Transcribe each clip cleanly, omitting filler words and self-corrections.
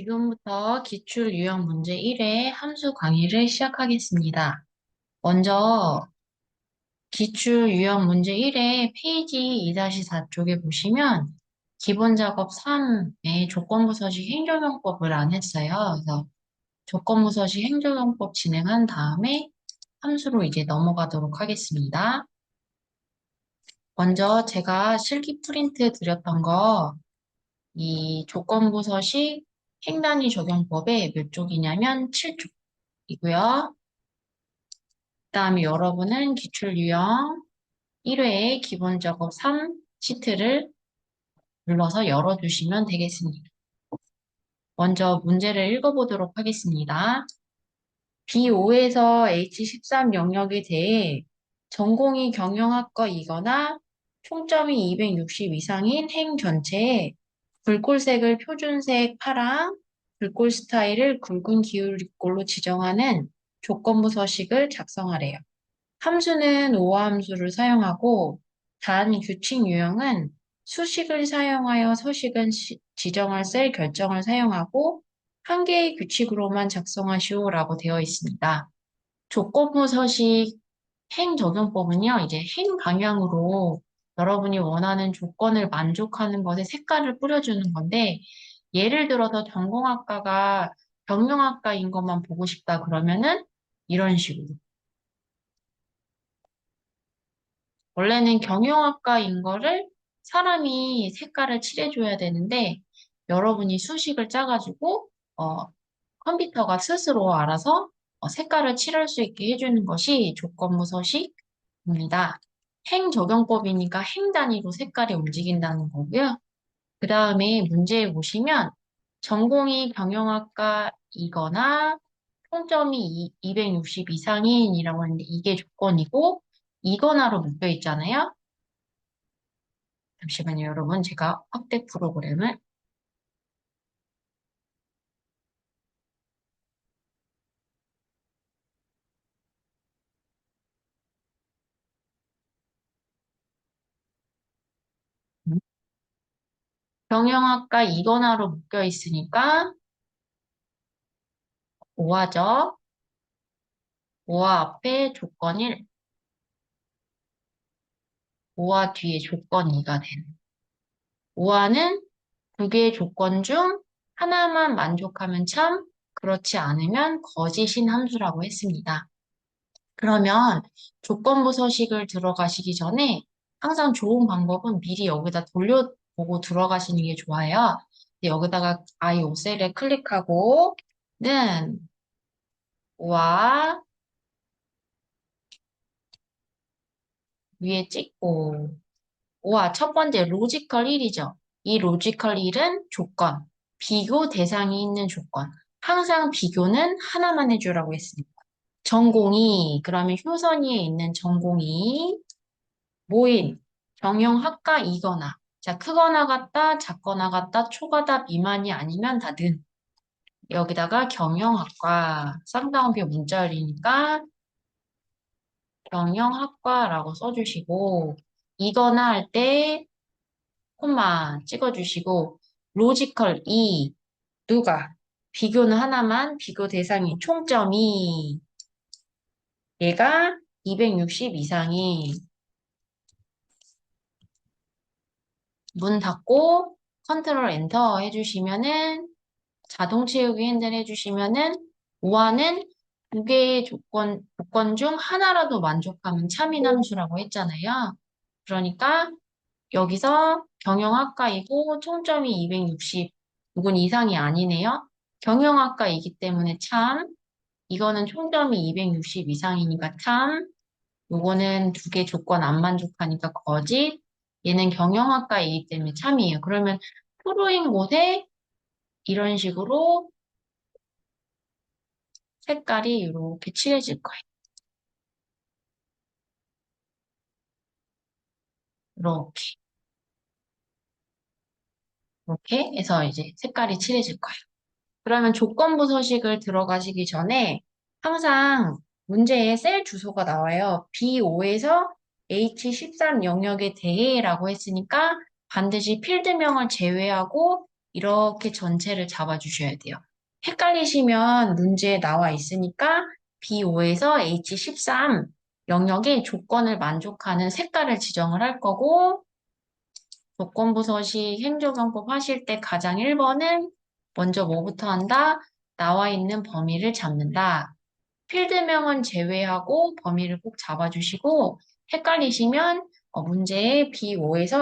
지금부터 기출 유형 문제 1회 함수 강의를 시작하겠습니다. 먼저 기출 유형 문제 1회 페이지 2-4 쪽에 보시면 기본 작업 3의 조건부 서식 행정용법을 안 했어요. 그래서 조건부 서식 행정용법 진행한 다음에 함수로 이제 넘어가도록 하겠습니다. 먼저 제가 실기 프린트 드렸던 거 이 조건부 서식 행단위 적용법의 몇 쪽이냐면 7쪽이고요. 그다음에 여러분은 기출 유형 1회의 기본 작업 3 시트를 눌러서 열어주시면 되겠습니다. 먼저 문제를 읽어보도록 하겠습니다. B5에서 H13 영역에 대해 전공이 경영학과이거나 총점이 260 이상인 행 전체에 불꼴색을 표준색 파랑, 불꼴 스타일을 굵은 기울기꼴로 지정하는 조건부 서식을 작성하래요. 함수는 오함수를 사용하고 단 규칙 유형은 수식을 사용하여 서식은 지정할 셀 결정을 사용하고 한 개의 규칙으로만 작성하시오라고 되어 있습니다. 조건부 서식 행 적용법은요, 이제 행 방향으로 여러분이 원하는 조건을 만족하는 것에 색깔을 뿌려주는 건데, 예를 들어서 전공학과가 경영학과인 것만 보고 싶다 그러면은 이런 식으로. 원래는 경영학과인 거를 사람이 색깔을 칠해줘야 되는데, 여러분이 수식을 짜가지고, 컴퓨터가 스스로 알아서 색깔을 칠할 수 있게 해주는 것이 조건부 서식입니다. 행 적용법이니까 행 단위로 색깔이 움직인다는 거고요. 그 다음에 문제에 보시면 전공이 경영학과이거나 총점이 260 이상인이라고 하는데 이게 조건이고 이거나로 묶여 있잖아요. 잠시만요, 여러분. 제가 확대 프로그램을 경영학과 이거나로 묶여 있으니까 오화죠. 오화 앞에 조건 1, 오화 뒤에 조건 2가 되는. 오화는 두 개의 조건 중 하나만 만족하면 참, 그렇지 않으면 거짓인 함수라고 했습니다. 그러면 조건부 서식을 들어가시기 전에 항상 좋은 방법은 미리 여기다 돌려보고 들어가시는 게 좋아요. 여기다가 I5셀에 클릭하고 는 와 위에 찍고 와 첫 번째 로지컬 1이죠. 이 로지컬 1은 조건, 비교 대상이 있는 조건. 항상 비교는 하나만 해주라고 했습니다. 전공이 그러면 효선이에 있는 전공이 모인 경영학과이거나 자 크거나 같다 작거나 같다 초과다 미만이 아니면 다 는 여기다가 경영학과 쌍따옴표 문자열이니까 경영학과라고 써주시고 이거나 할 때 콤마 찍어주시고 로지컬 이 누가 비교는 하나만 비교 대상이 총점이 얘가 260 이상이 문 닫고 컨트롤 엔터 해주시면은 자동 채우기 핸들 해주시면은 5화는 두 개의 조건 중 하나라도 만족하면 참인 함수라고 했잖아요. 그러니까 여기서 경영학과이고 총점이 260, 이건 이상이 아니네요. 경영학과이기 때문에 참, 이거는 총점이 260 이상이니까 참, 요거는 두 개 조건 안 만족하니까 거짓, 얘는 경영학과이기 때문에 참이에요. 그러면 프로인 곳에 이런 식으로 색깔이 이렇게 칠해질 거예요. 이렇게, 이렇게 해서 이제 색깔이 칠해질 거예요. 그러면 조건부 서식을 들어가시기 전에 항상 문제에 셀 주소가 나와요. B5에서 H13 영역에 대해라고 했으니까 반드시 필드명을 제외하고 이렇게 전체를 잡아주셔야 돼요. 헷갈리시면 문제에 나와 있으니까 B5에서 H13 영역의 조건을 만족하는 색깔을 지정을 할 거고 조건부 서식 행조경법 하실 때 가장 1번은 먼저 뭐부터 한다? 나와 있는 범위를 잡는다. 필드명은 제외하고 범위를 꼭 잡아주시고 헷갈리시면 문제에 B5에서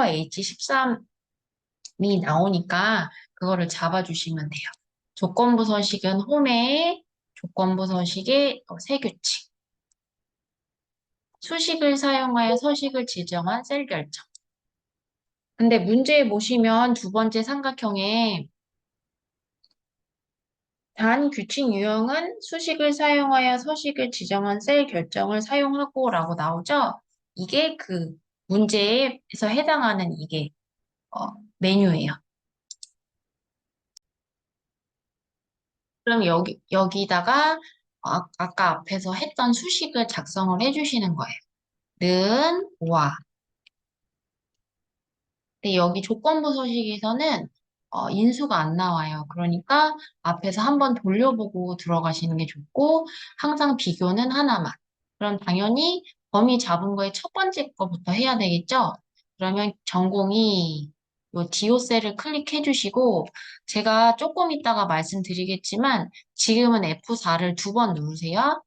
H13이 나오니까 그거를 잡아주시면 돼요. 조건부 서식은 홈에 조건부 서식의 세규칙. 수식을 사용하여 서식을 지정한 셀 결정. 근데 문제에 보시면 두 번째 삼각형에 단 규칙 유형은 수식을 사용하여 서식을 지정한 셀 결정을 사용하고 라고 나오죠? 이게 그 문제에서 해당하는 이게 메뉴예요. 그럼 여기다가 아까 앞에서 했던 수식을 작성을 해주시는 거예요. 는, 와. 근데 여기 조건부 서식에서는 인수가 안 나와요. 그러니까 앞에서 한번 돌려보고 들어가시는 게 좋고 항상 비교는 하나만. 그럼 당연히 범위 잡은 거에 첫 번째 거부터 해야 되겠죠? 그러면 전공이 요 디오셀을 클릭해 주시고 제가 조금 이따가 말씀드리겠지만 지금은 F4를 두 번 누르세요.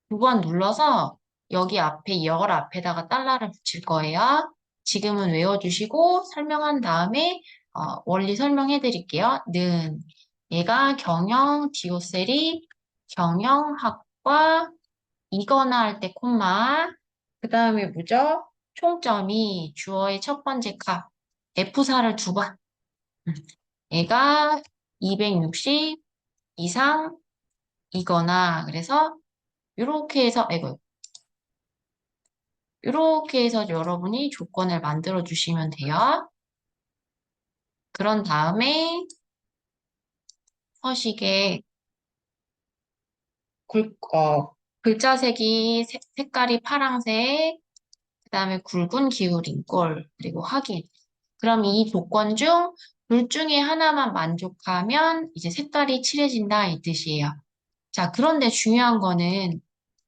두 번 눌러서 여기 앞에 열 앞에다가 달러를 붙일 거예요. 지금은 외워주시고 설명한 다음에 원리 설명해 드릴게요. 는 얘가 경영 디오셀이 경영학과 이거나 할 때 콤마 그 다음에 뭐죠? 총점이 주어의 첫 번째 값 F4를 두 번 얘가 260 이상이거나 그래서 이렇게 해서 아이고 이렇게 해서 여러분이 조건을 만들어 주시면 돼요. 그런 다음에 서식에 글자색이 색깔이 파란색, 그 다음에 굵은 기울인 꼴, 그리고 확인. 그럼 이 조건 중 둘 중에 하나만 만족하면 이제 색깔이 칠해진다 이 뜻이에요. 자, 그런데 중요한 거는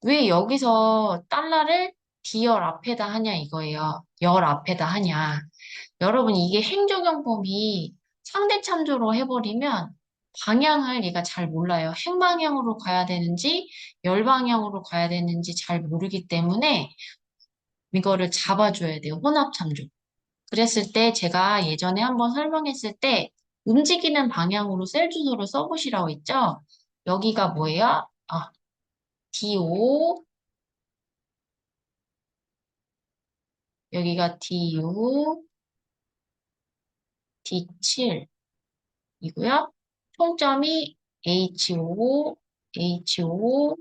왜 여기서 달러를 D열 앞에다 하냐 이거예요. 열 앞에다 하냐. 여러분, 이게 행적용법이 상대 참조로 해버리면 방향을 얘가 잘 몰라요. 행방향으로 가야 되는지, 열방향으로 가야 되는지 잘 모르기 때문에 이거를 잡아줘야 돼요. 혼합 참조. 그랬을 때 제가 예전에 한번 설명했을 때 움직이는 방향으로 셀 주소를 써보시라고 했죠? 여기가 뭐예요? D5, 여기가 D6, D7, 이고요. 총점이 H5, H5,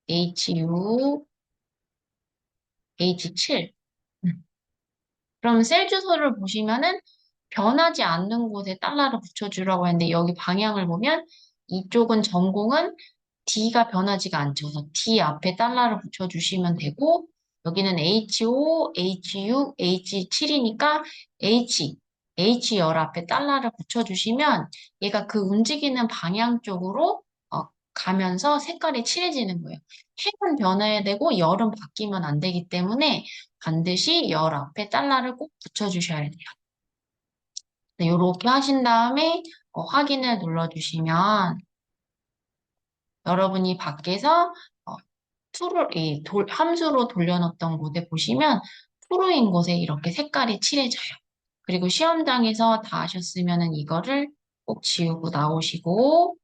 H6, H7. 그럼 셀 주소를 보시면은 변하지 않는 곳에 달러를 붙여주라고 했는데 여기 방향을 보면 이쪽은 전공은 D가 변하지가 않죠. 그래서 D 앞에 달러를 붙여주시면 되고 여기는 H5, H6, H7이니까 H 열 앞에 달러를 붙여주시면 얘가 그 움직이는 방향 쪽으로 가면서 색깔이 칠해지는 거예요. 색은 변해야 되고 열은 바뀌면 안 되기 때문에 반드시 열 앞에 달러를 꼭 붙여주셔야 돼요. 이렇게 하신 다음에 확인을 눌러주시면 여러분이 밖에서 함수로 돌려놓던 곳에 보시면 true인 곳에 이렇게 색깔이 칠해져요. 그리고 시험장에서 다 하셨으면 이거를 꼭 지우고 나오시고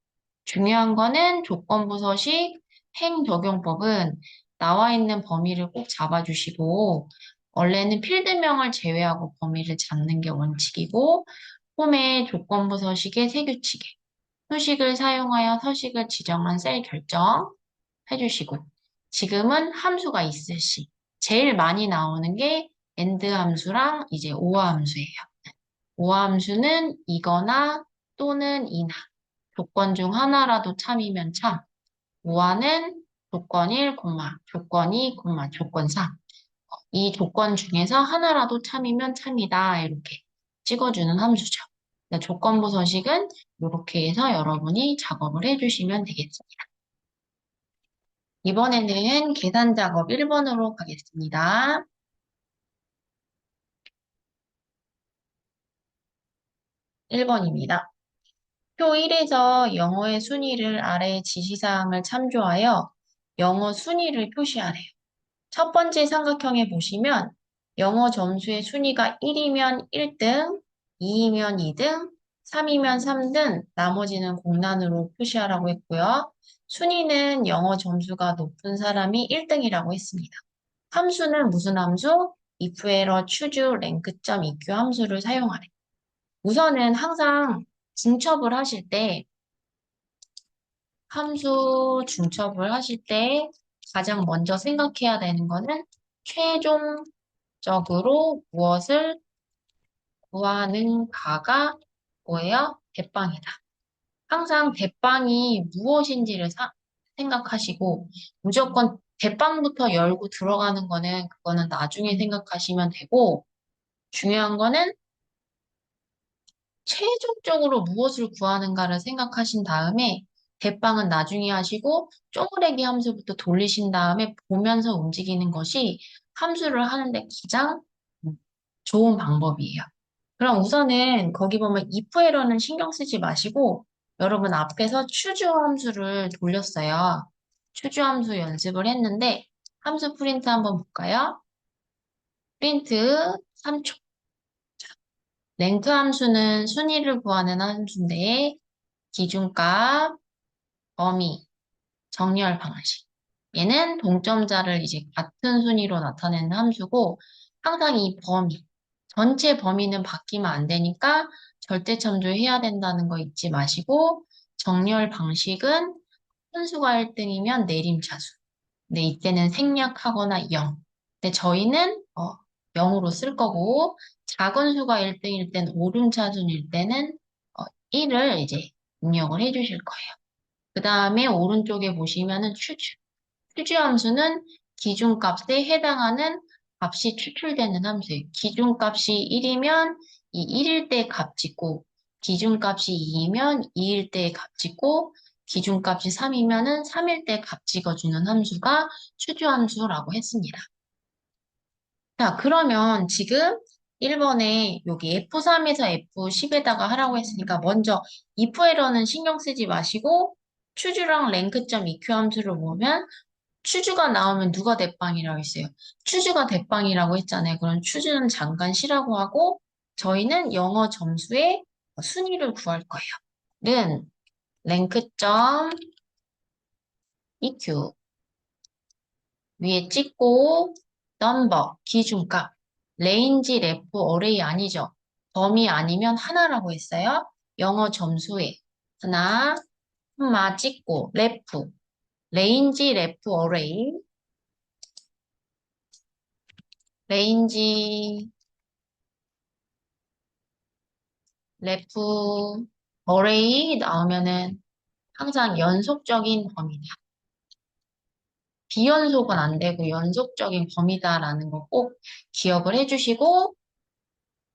중요한 거는 조건부 서식 행적용법은 나와 있는 범위를 꼭 잡아주시고 원래는 필드명을 제외하고 범위를 잡는 게 원칙이고 홈의 조건부 서식의 세규칙에 수식을 사용하여 서식을 지정한 셀 결정 해주시고 지금은 함수가 있을 시 제일 많이 나오는 게 AND 함수랑 이제 OR 함수예요. OR 함수는 이거나 또는 이나 조건 중 하나라도 참이면 참 OR는 조건 1, 조건 2, 조건 3. 이 조건 중에서 하나라도 참이면 참이다 이렇게 찍어주는 함수죠. 조건부 서식은 이렇게 해서 여러분이 작업을 해주시면 되겠습니다. 이번에는 계산 작업 1번으로 가겠습니다. 1번입니다. 표 1에서 영어의 순위를 아래의 지시사항을 참조하여 영어 순위를 표시하래요. 첫 번째 삼각형에 보시면 영어 점수의 순위가 1이면 1등, 2이면 2등, 3이면 3등, 나머지는 공란으로 표시하라고 했고요. 순위는 영어 점수가 높은 사람이 1등이라고 했습니다. 함수는 무슨 함수? if error choose rank.eq 함수를 사용하래. 우선은 항상 중첩을 하실 때, 함수 중첩을 하실 때 가장 먼저 생각해야 되는 거는 최종적으로 무엇을 구하는가가 뭐예요? 대빵이다. 항상 대빵이 무엇인지를 생각하시고 무조건 대빵부터 열고 들어가는 거는 그거는 나중에 생각하시면 되고 중요한 거는 최종적으로 무엇을 구하는가를 생각하신 다음에 대빵은 나중에 하시고 쪼그레기 함수부터 돌리신 다음에 보면서 움직이는 것이 함수를 하는데 가장 좋은 방법이에요. 그럼 우선은 거기 보면 if 에러는 신경 쓰지 마시고 여러분 앞에서 choose 함수를 돌렸어요. choose 함수 연습을 했는데 함수 프린트 한번 볼까요? 프린트 3초. 랭크 함수는 순위를 구하는 함수인데 기준값, 범위, 정렬 방식. 얘는 동점자를 이제 같은 순위로 나타내는 함수고 항상 이 범위, 전체 범위는 바뀌면 안 되니까 절대 참조해야 된다는 거 잊지 마시고 정렬 방식은 순수가 1등이면 내림차수. 근데 이때는 생략하거나 0. 근데 저희는 0으로 쓸 거고 작은 수가 1등일 땐 오름차순일 때는 1을 이제 입력을 해 주실 거예요. 그 다음에 오른쪽에 보시면은 추주. 추주 함수는 기준값에 해당하는 값이 추출되는 함수예요. 기준값이 1이면 이 1일 때 값 짓고, 기준값이 2이면 2일 때 값 짓고, 기준값이 3이면은 3일 때 값 찍어주는 함수가 추주 함수라고 했습니다. 자, 그러면 지금 1번에 여기 F3에서 F10에다가 하라고 했으니까 먼저 if 에러는 신경 쓰지 마시고 추주랑 랭크점 EQ 함수를 보면 추주가 나오면 누가 대빵이라고 했어요? 추주가 대빵이라고 했잖아요. 그럼 추주는 잠깐 쉬라고 하고 저희는 영어 점수의 순위를 구할 거예요. 는 랭크점 EQ 위에 찍고 넘버 기준값 레인지 레프 어레이 아니죠. 범위 아니면 하나라고 했어요. 영어 점수에 하나 콤마 찍고 레프 레인지 레프 어레이 레인지 레프 어레이 나오면은 항상 연속적인 범위다. 비연속은 안 되고 연속적인 범위다라는 거 꼭 기억을 해주시고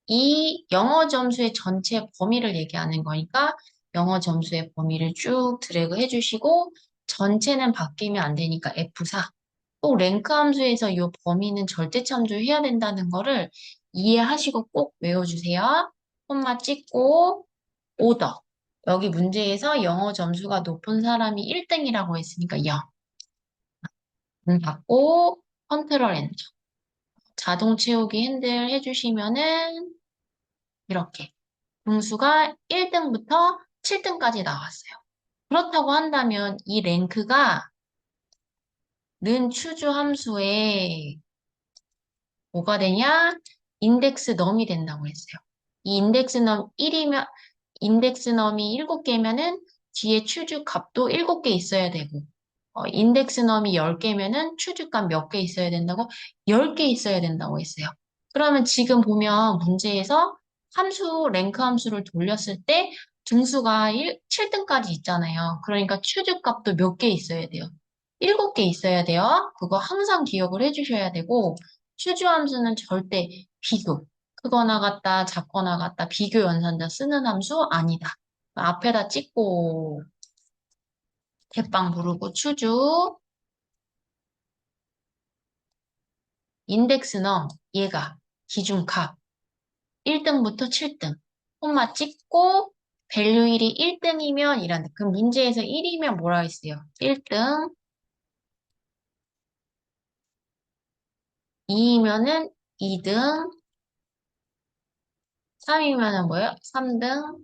이 영어 점수의 전체 범위를 얘기하는 거니까 영어 점수의 범위를 쭉 드래그 해주시고 전체는 바뀌면 안 되니까 F4. 꼭 랭크 함수에서 이 범위는 절대 참조해야 된다는 거를 이해하시고 꼭 외워주세요. 콤마 찍고 오더. 여기 문제에서 영어 점수가 높은 사람이 1등이라고 했으니까 0. 받고 컨트롤 엔터. 자동 채우기 핸들 해주시면은 이렇게 등수가 1등부터 7등까지 나왔어요. 그렇다고 한다면 이 랭크가 는 추주 함수에 뭐가 되냐? 인덱스 넘이 된다고 했어요. 이 인덱스 넘 1이면 인덱스 넘이 7개면은 뒤에 추주 값도 7개 있어야 되고 인덱스 넘이 10개면은 추주 값 몇 개 있어야 된다고? 10개 있어야 된다고 했어요. 그러면 지금 보면 문제에서 함수, 랭크 함수를 돌렸을 때 등수가 7등까지 있잖아요. 그러니까 추주 값도 몇 개 있어야 돼요. 7개 있어야 돼요. 그거 항상 기억을 해주셔야 되고 추주 함수는 절대 비교. 크거나 같다, 작거나 같다, 비교 연산자 쓰는 함수 아니다. 앞에다 찍고 대빵 부르고 추주 인덱스넘 얘가 기준값 1등부터 7등 콤마 찍고 밸류 1이 1등이면 이란다. 그럼 문제에서 1이면 뭐라 했어요? 1등 2이면은 2등 3이면은 뭐예요? 3등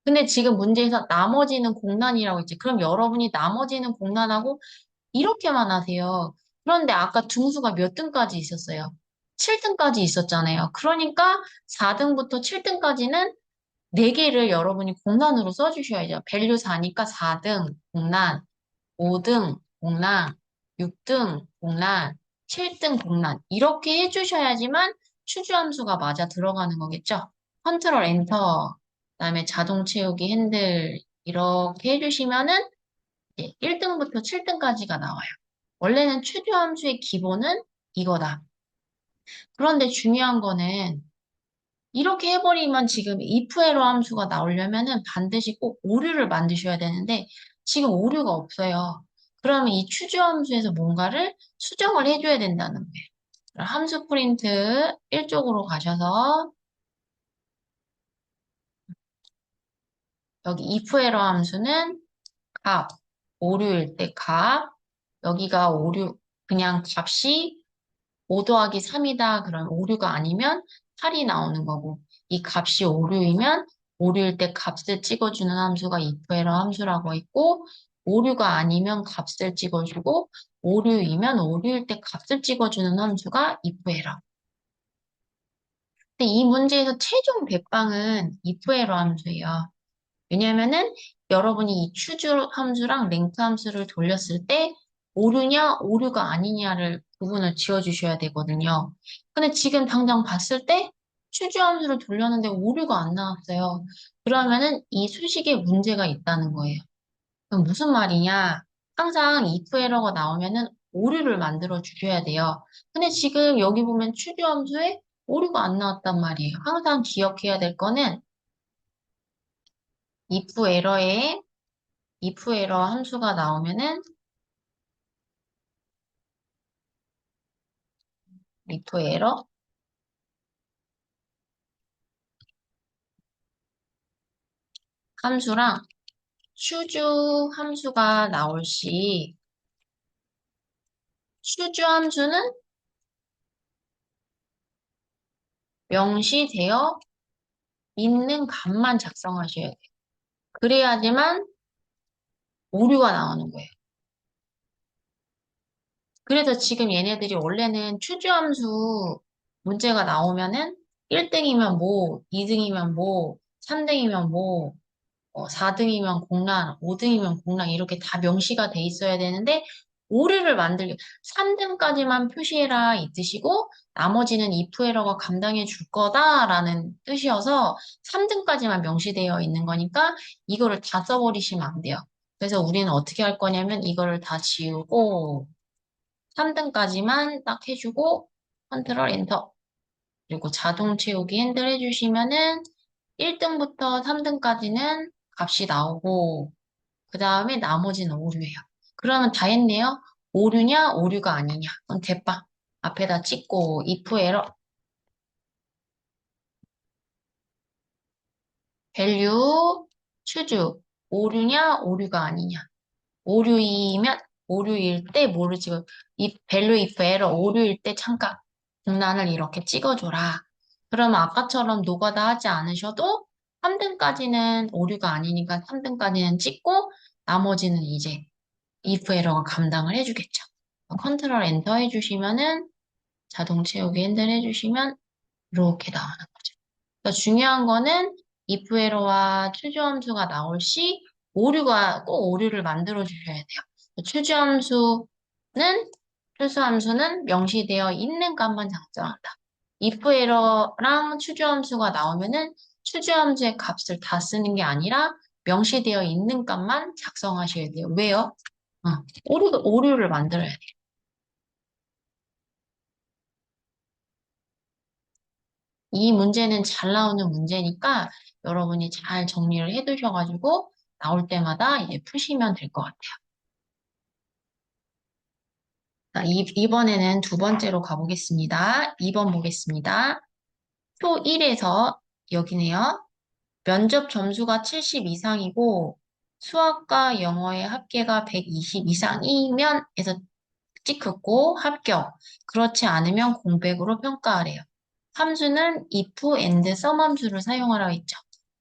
근데 지금 문제에서 나머지는 공란이라고 했지. 그럼 여러분이 나머지는 공란하고 이렇게만 하세요. 그런데 아까 등수가 몇 등까지 있었어요? 7등까지 있었잖아요. 그러니까 4등부터 7등까지는 4개를 여러분이 공란으로 써주셔야죠. 밸류 4니까 4등 공란, 5등 공란, 6등 공란, 7등 공란 이렇게 해주셔야지만 추주함수가 맞아 들어가는 거겠죠. 컨트롤 엔터, 그다음에 자동 채우기 핸들 이렇게 해주시면은 이제 1등부터 7등까지가 나와요. 원래는 추주함수의 기본은 이거다. 그런데 중요한 거는 이렇게 해버리면 지금 if 에러 함수가 나오려면은 반드시 꼭 오류를 만드셔야 되는데 지금 오류가 없어요. 그러면 이 추주 함수에서 뭔가를 수정을 해줘야 된다는 거예요. 그럼 함수 프린트 1쪽으로 가셔서 여기 if 에러 함수는 값, 오류일 때 값, 여기가 오류, 그냥 값이 5 더하기 3이다. 그럼 오류가 아니면 8이 나오는 거고 이 값이 오류이면 오류일 때 값을 찍어주는 함수가 if에러 함수라고 했고 오류가 아니면 값을 찍어주고 오류이면 오류일 때 값을 찍어주는 함수가 if에러. 근데 이 문제에서 최종 대빵은 if에러 함수예요. 왜냐면은 여러분이 이 추주 함수랑 랭크 함수를 돌렸을 때 오류냐 오류가 아니냐를 구분을 지어주셔야 되거든요. 근데 지금 당장 봤을 때 추주 함수를 돌렸는데 오류가 안 나왔어요. 그러면은 이 수식에 문제가 있다는 거예요. 그럼 무슨 말이냐? 항상 if 에러가 나오면은 오류를 만들어 주셔야 돼요. 근데 지금 여기 보면 추주 함수에 오류가 안 나왔단 말이에요. 항상 기억해야 될 거는 if 에러에 if 에러 함수가 나오면은 if 에러 함수랑 추주 함수가 나올 시 추주 함수는 명시되어 있는 값만 작성하셔야 돼요. 그래야지만 오류가 나오는 거예요. 그래서 지금 얘네들이 원래는 추주 함수 문제가 나오면은 1등이면 뭐, 2등이면 뭐, 3등이면 뭐, 4등이면 공란, 5등이면 공란 이렇게 다 명시가 돼 있어야 되는데 오류를 만들기 3등까지만 표시해라 이 뜻이고 나머지는 if 에러가 감당해 줄 거다라는 뜻이어서 3등까지만 명시되어 있는 거니까 이거를 다 써버리시면 안 돼요. 그래서 우리는 어떻게 할 거냐면 이거를 다 지우고 3등까지만 딱 해주고 컨트롤 엔터 그리고 자동 채우기 핸들 해주시면은 1등부터 3등까지는 값이 나오고 그 다음에 나머지는 오류예요. 그러면 다 했네요. 오류냐 오류가 아니냐. 그럼 대빵 앞에다 찍고 if 에러 밸류 추주 오류냐 오류가 아니냐. 오류이면 오류일 때 뭐를 찍어 이 밸류 if 에러 오류일 때 잠깐 공란을 이렇게 찍어줘라. 그러면 아까처럼 노가다 하지 않으셔도 3등까지는 오류가 아니니까 3등까지는 찍고 나머지는 이제 if 에러가 감당을 해주겠죠. 컨트롤 엔터 해주시면은 자동 채우기 핸들 해주시면 이렇게 나오는 거죠. 그러니까 중요한 거는 if 에러와 추주 함수가 나올 시 오류가 꼭 오류를 만들어 주셔야 돼요. 추주 함수는 추수 함수는 명시되어 있는 값만 작성한다. if 에러랑 추주 함수가 나오면은 추주 함수의 값을 다 쓰는 게 아니라 명시되어 있는 값만 작성하셔야 돼요. 왜요? 오류를 만들어야 돼요. 이 문제는 잘 나오는 문제니까 여러분이 잘 정리를 해 두셔가지고 나올 때마다 이제 푸시면 될 것 같아요. 자, 이번에는 두 번째로 가보겠습니다. 2번 보겠습니다. 표 1에서 여기네요. 면접 점수가 70 이상이고 수학과 영어의 합계가 120 이상이면 에서 찍혔고 합격. 그렇지 않으면 공백으로 평가하래요. 함수는 if, and, sum 함수를 사용하라고 했죠.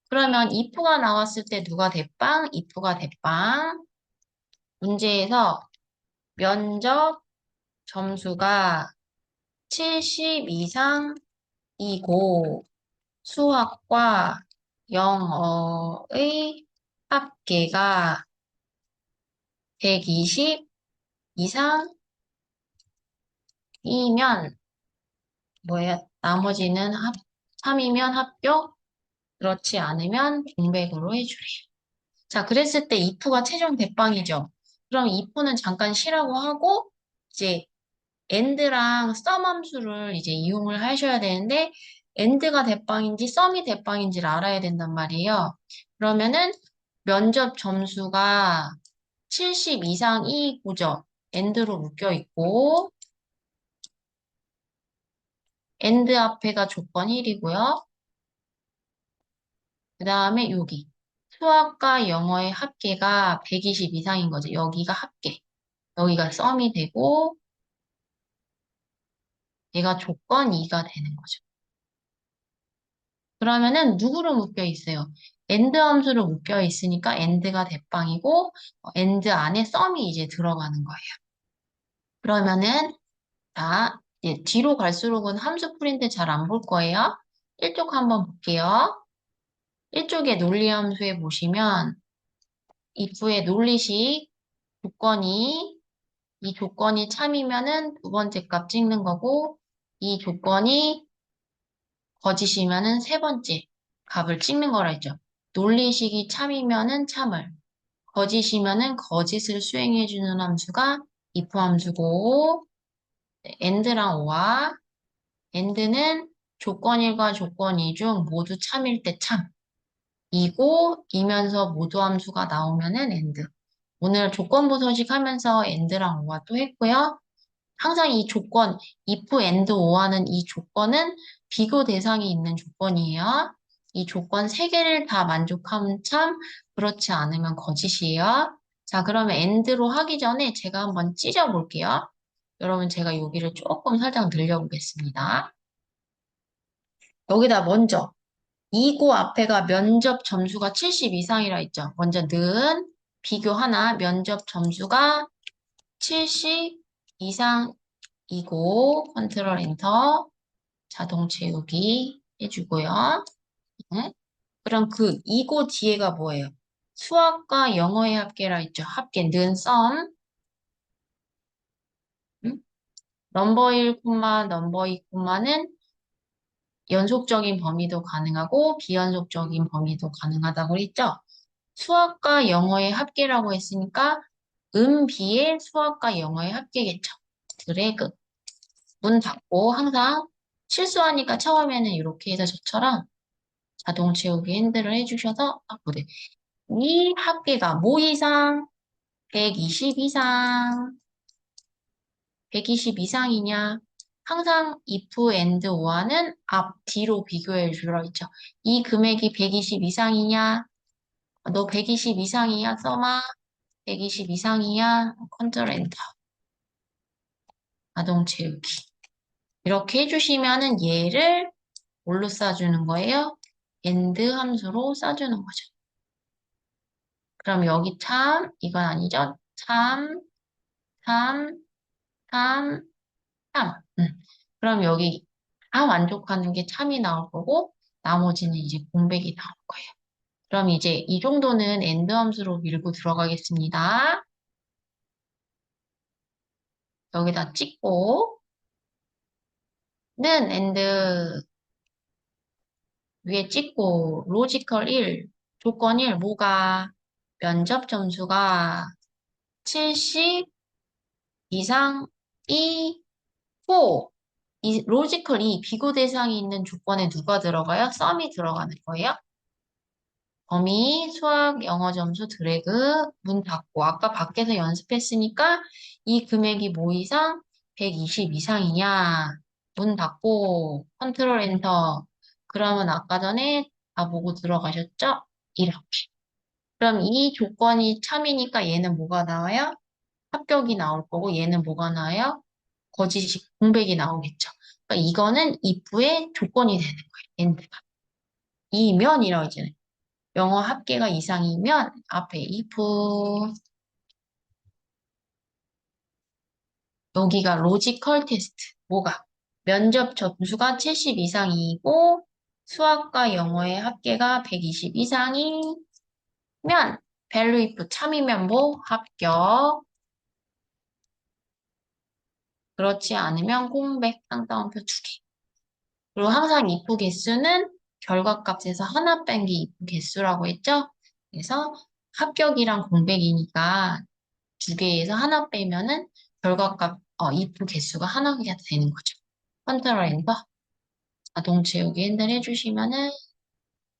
그러면 if가 나왔을 때 누가 대빵? if가 대빵. 문제에서 면접 점수가 70 이상이고 수학과 영어의 합계가 120 이상이면 뭐예요? 나머지는 3이면 합격, 그렇지 않으면 공백으로 해주래요. 자, 그랬을 때 if가 최종 대빵이죠. 그럼 if는 잠깐 쉬라고 하고 이제 and랑 sum 함수를 이제 이용을 하셔야 되는데 and가 대빵인지 sum이 대빵인지를 알아야 된단 말이에요. 그러면은 면접 점수가 70 이상이고죠. and로 묶여 있고 and 앞에가 조건 1이고요. 그 다음에 여기 수학과 영어의 합계가 120 이상인 거죠. 여기가 합계. 여기가 썸이 되고 얘가 조건 2가 되는 거죠. 그러면은 누구로 묶여 있어요? and 함수로 묶여 있으니까 and가 대빵이고 and 안에 썸이 이제 들어가는 거예요. 그러면은 자, 이제 뒤로 갈수록은 함수 풀인데 잘 안 볼 거예요. 1쪽 한번 볼게요. 1쪽의 논리함수에 보시면 if의 논리식 조건이 이 조건이 참이면은 두 번째 값 찍는 거고 이 조건이 거짓이면은 세 번째 값을 찍는 거라 했죠. 논리식이 참이면은 참을, 거짓이면은 거짓을 수행해주는 함수가 if 함수고 and랑 or와 and는 조건 1과 조건 2 중 모두 참일 때 참, 이고 이면서 모두 함수가 나오면은 and. 오늘 조건부 서식 하면서 and랑 or와 또 했고요. 항상 이 조건, if, and, or하는 이 조건은 비교 대상이 있는 조건이에요. 이 조건 세 개를 다 만족하면 참, 그렇지 않으면 거짓이에요. 자, 그러면 and로 하기 전에 제가 한번 찢어 볼게요. 여러분, 제가 여기를 조금 살짝 늘려보겠습니다. 여기다 먼저, 이고 앞에가 면접 점수가 70 이상이라 했죠. 먼저 는 비교 하나, 면접 점수가 70 이상이고, 컨트롤 엔터, 자동 채우기 해주고요. 네? 그럼 그 이고 뒤에가 뭐예요? 수학과 영어의 합계라 했죠. 합계, 는 썸, 넘버 1, 넘버 2, 는 연속적인 범위도 가능하고 비연속적인 범위도 가능하다고 했죠. 수학과 영어의 합계라고 했으니까 비의 수학과 영어의 합계겠죠. 드래그. 문 닫고 항상 실수하니까 처음에는 이렇게 해서 저처럼 자동 채우기 핸들을 해주셔서 딱 보세요. 이 합계가 뭐 이상? 120 이상. 120 이상이냐? 항상 if, and, or는 앞, 뒤로 비교해 주라 했죠. 이 금액이 120 이상이냐? 너 120 이상이야, 써마? 120 이상이야? 컨트롤 엔터. 자동 채우기. 이렇게 해주시면은 얘를 뭘로 싸주는 거예요? and 함수로 싸주는 거죠. 그럼 여기 참, 이건 아니죠? 참, 참, 참, 참. 그럼 여기 다 만족하는 게 참이 나올 거고, 나머지는 이제 공백이 나올 거예요. 그럼 이제 이 정도는 and 함수로 밀고 들어가겠습니다. 여기다 찍고, 는 and 위에 찍고, 로지컬 1, 조건 1, 뭐가 면접 점수가 70 이상이고, 이 로지컬이 비교 대상이 있는 조건에 누가 들어가요? 썸이 들어가는 거예요. 범위, 수학, 영어 점수, 드래그, 문 닫고. 아까 밖에서 연습했으니까 이 금액이 뭐 이상? 120 이상이냐? 문 닫고, 컨트롤 엔터. 그러면 아까 전에 다 보고 들어가셨죠? 이렇게. 그럼 이 조건이 참이니까 얘는 뭐가 나와요? 합격이 나올 거고 얘는 뭐가 나와요? 거짓이, 공백이 나오겠죠. 그러니까 이거는 if의 조건이 되는 거예요. 엔드가. 이면이라고 했잖아요. 영어 합계가 이상이면 앞에 if 여기가 로지컬 테스트. 뭐가? 면접 점수가 70 이상이고 수학과 영어의 합계가 120 이상이면 value if 참이면 뭐? 합격. 그렇지 않으면 공백 땅따옴표 2개. 그리고 항상 if 개수는 결과값에서 하나 뺀 게 if 개수라고 했죠? 그래서 합격이랑 공백이니까 2개에서 하나 빼면은 결과값, if 개수가 하나가 되는 거죠. 컨트롤 엔터 자동 채우기 핸들 해주시면은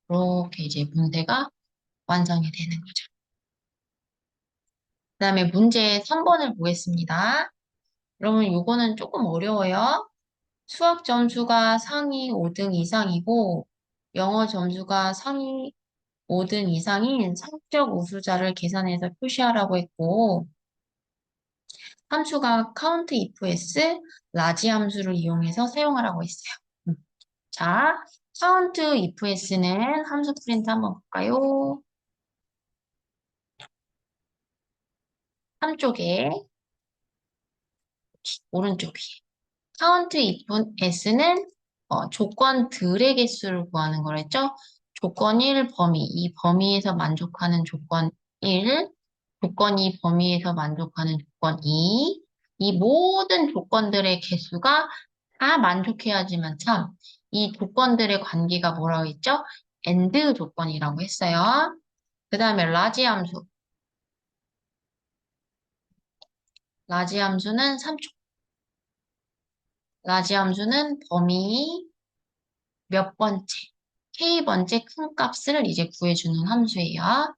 이렇게 이제 문제가 완성이 되는 거죠. 그 다음에 문제 3번을 보겠습니다. 그러면 요거는 조금 어려워요. 수학 점수가 상위 5등 이상이고 영어 점수가 상위 5등 이상인 성적 우수자를 계산해서 표시하라고 했고 함수가 count ifs 라지 함수를 이용해서 사용하라고 했어요. 음. 자, count ifs는 함수 프린트 한번 볼까요? 한쪽에 오른쪽 위에 count ifs는 조건들의 개수를 구하는 거랬죠? 조건 1 범위, 이 범위에서 만족하는 조건 1, 조건 2 범위에서 만족하는 조건 2, 이 모든 조건들의 개수가 다 만족해야지만 참, 이 조건들의 관계가 뭐라고 했죠? AND 조건이라고 했어요. 그 다음에 라지 함수. 라지 함수는 3초. 라지 함수는 범위 몇 번째, K번째 큰 값을 이제 구해주는 함수예요.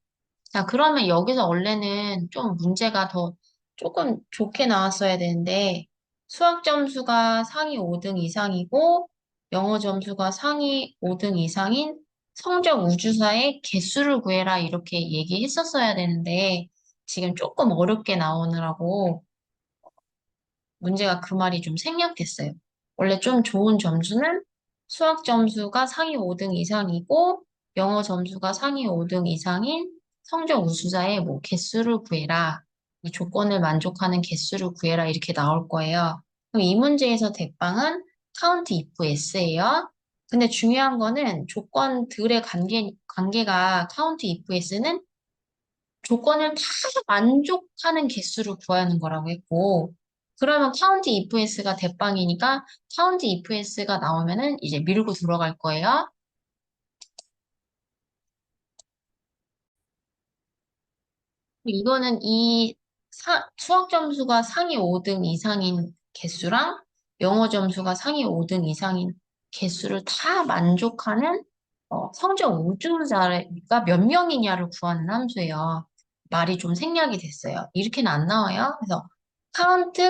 자, 그러면 여기서 원래는 좀 문제가 더 조금 좋게 나왔어야 되는데, 수학 점수가 상위 5등 이상이고, 영어 점수가 상위 5등 이상인 성적 우주사의 개수를 구해라 이렇게 얘기했었어야 되는데, 지금 조금 어렵게 나오느라고 문제가 그 말이 좀 생략됐어요. 원래 좀 좋은 점수는 수학 점수가 상위 5등 이상이고 영어 점수가 상위 5등 이상인 성적 우수자의 뭐 개수를 구해라. 이 조건을 만족하는 개수를 구해라 이렇게 나올 거예요. 그럼 이 문제에서 대빵은 count if s예요. 근데 중요한 거는 조건들의 관계가 count if s는 조건을 다 만족하는 개수를 구하는 거라고 했고, 그러면 count if s가 대빵이니까 count if s가 나오면은 이제 밀고 들어갈 거예요. 이거는 이 수학 점수가 상위 5등 이상인 개수랑 영어 점수가 상위 5등 이상인 개수를 다 만족하는 성적 우주자가 몇 명이냐를 구하는 함수예요. 말이 좀 생략이 됐어요. 이렇게는 안 나와요. 그래서 count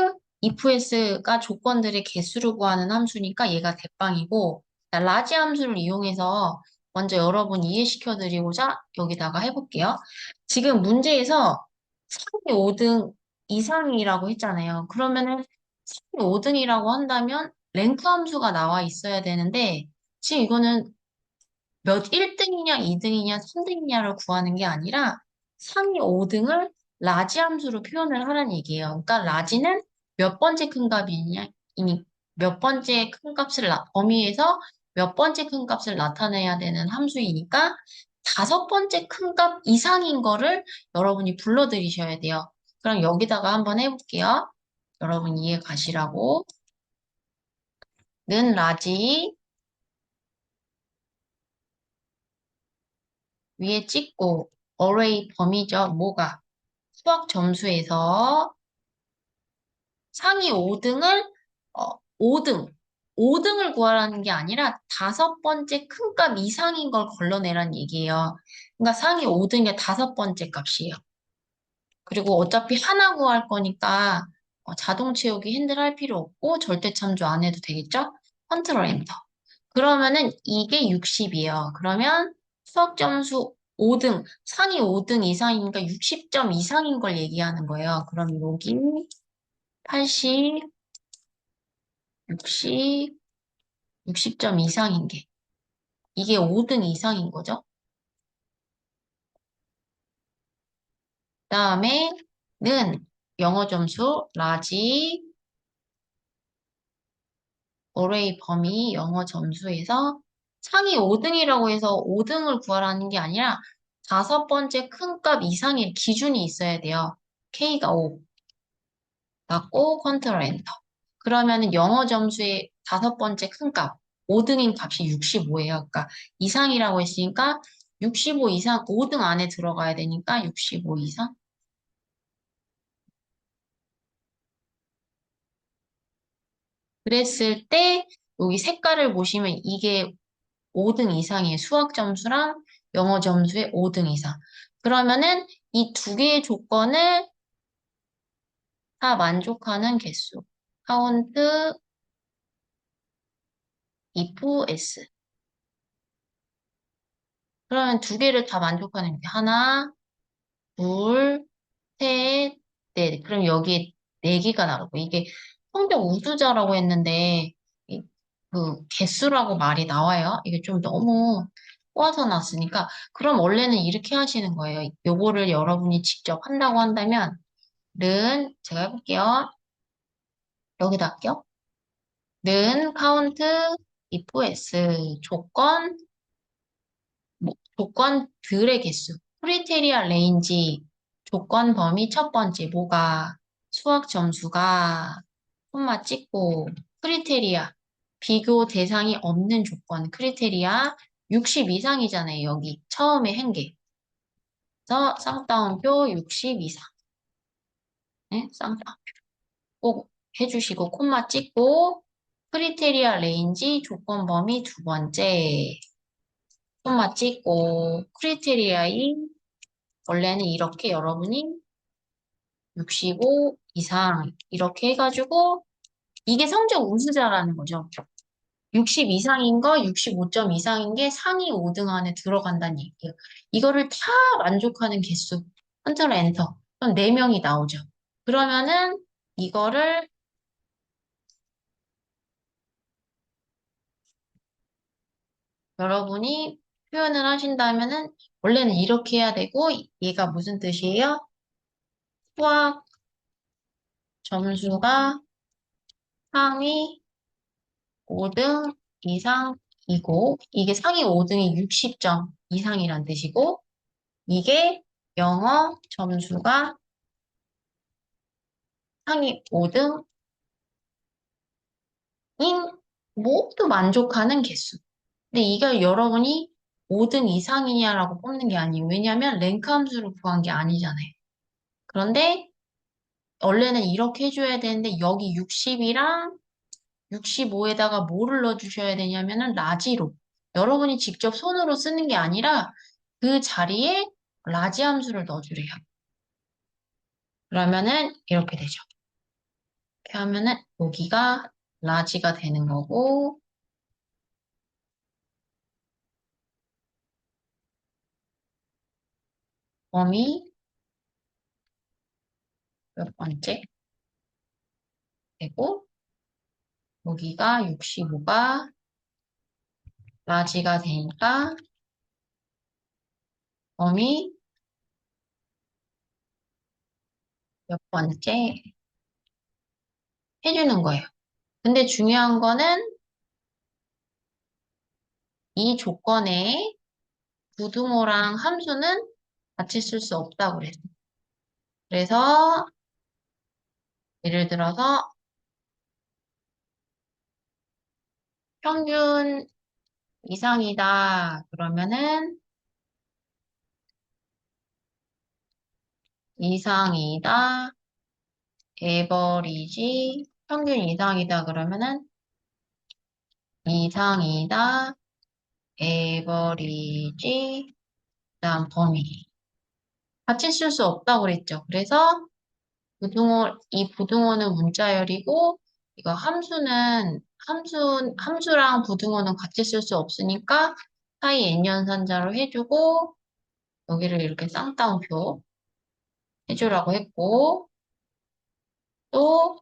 ifs가 조건들의 개수를 구하는 함수니까 얘가 대빵이고 라지 함수를 이용해서 먼저 여러분 이해시켜 드리고자 여기다가 해볼게요. 지금 문제에서 상위 5등 이상이라고 했잖아요. 그러면은 상위 5등이라고 한다면 랭크 함수가 나와 있어야 되는데 지금 이거는 몇 1등이냐, 2등이냐, 3등이냐를 구하는 게 아니라 상위 5등을 라지 함수로 표현을 하라는 얘기예요. 그러니까 라지는 몇 번째 큰 값이냐, 몇 번째 큰 값을 범위에서 몇 번째 큰 값을 나타내야 되는 함수이니까 다섯 번째 큰 값 이상인 거를 여러분이 불러들이셔야 돼요. 그럼 여기다가 한번 해볼게요. 여러분 이해 가시라고. 는 라지 위에 찍고 array 범위죠. 뭐가? 수학 점수에서 상위 5등을 5등. 5등을 구하라는 게 아니라 다섯 번째 큰 값 이상인 걸 걸러내라는 얘기예요. 그러니까 상위 5등의 다섯 번째 값이에요. 그리고 어차피 하나 구할 거니까 자동 채우기 핸들 할 필요 없고 절대 참조 안 해도 되겠죠? 컨트롤 엔터. 그러면은 이게 60이에요. 그러면 수학 점수 5등, 상위 5등 이상이니까 60점 이상인 걸 얘기하는 거예요. 그럼 여기 80, 60, 60점 이상인 게. 이게 5등 이상인 거죠. 그다음에 는 영어 점수 라지 어레이 범위 영어 점수에서 상위 5등이라고 해서 5등을 구하라는 게 아니라 다섯 번째 큰 값 이상의 기준이 있어야 돼요. K가 5, 맞고 컨트롤 엔터. 그러면은 영어 점수의 다섯 번째 큰 값, 5등인 값이 65예요. 그러니까 이상이라고 했으니까 65 이상, 5등 안에 들어가야 되니까 65 이상. 그랬을 때 여기 색깔을 보시면 이게 5등 이상이에요. 수학 점수랑 영어 점수의 5등 이상. 그러면은 이 두 개의 조건을 다 만족하는 개수. 카운트 if s. 그러면 두 개를 다 만족하는 게 하나, 둘, 셋, 넷. 그럼 여기에 네 개가 나오고 이게 성적 우수자라고 했는데 그 개수라고 말이 나와요. 이게 좀 너무 꼬아서 났으니까 그럼 원래는 이렇게 하시는 거예요. 요거를 여러분이 직접 한다고 한다면 는 제가 해볼게요. 여기다 할게요. 는 카운트 if s 조건 조건들의 개수 크리테리아 레인지 조건 범위 첫 번째 뭐가 수학 점수가 콤마 찍고 크리테리아 비교 대상이 없는 조건 크리테리아 60 이상이잖아요. 여기 처음에 한 개. 그래서 쌍따옴표 60 이상. 네? 쌍따옴표 꼭 해주시고 콤마 찍고 크리테리아 레인지 조건 범위 두 번째 콤마 찍고 크리테리아이 원래는 이렇게 여러분이 65 이상 이렇게 해가지고 이게 성적 우수자라는 거죠. 60 이상인 거, 65점 이상인 게 상위 5등 안에 들어간다는 얘기예요. 이거를 다 만족하는 개수. 컨트롤 엔터. 그럼 4명이 나오죠. 그러면은 이거를 여러분이 표현을 하신다면은 원래는 이렇게 해야 되고 얘가 무슨 뜻이에요? 수학 점수가 상위 5등 이상이고 이게 상위 5등이 60점 이상이란 뜻이고 이게 영어 점수가 상위 5등인 모두 만족하는 개수. 근데 이걸 여러분이 5등 이상이냐라고 뽑는 게 아니에요. 왜냐하면 랭크 함수를 구한 게 아니잖아요. 그런데 원래는 이렇게 해줘야 되는데 여기 60이랑 65에다가 뭐를 넣어주셔야 되냐면은 라지로. 여러분이 직접 손으로 쓰는 게 아니라 그 자리에 라지 함수를 넣어주래요. 그러면은 이렇게 되죠. 이렇게 하면은 여기가 라지가 되는 거고 범위 몇 번째 되고 여기가 65가 라지가 되니까 범위 몇 번째 해주는 거예요. 근데 중요한 거는 이 조건에 부등호랑 함수는 같이 쓸 수 없다고 그랬어요. 그래서 예를 들어서 평균 이상이다. 그러면은 이상이다. 에버리지 평균 이상이다. 그러면은 이상이다, 에버리지, 그다음 범위. 같이 쓸 수 없다고 그랬죠. 그래서 이 부등호는 문자열이고, 이거 함수랑 부등호는 같이 쓸 수 없으니까 사이 n연산자로 해주고, 여기를 이렇게 쌍따옴표 해주라고 했고, 또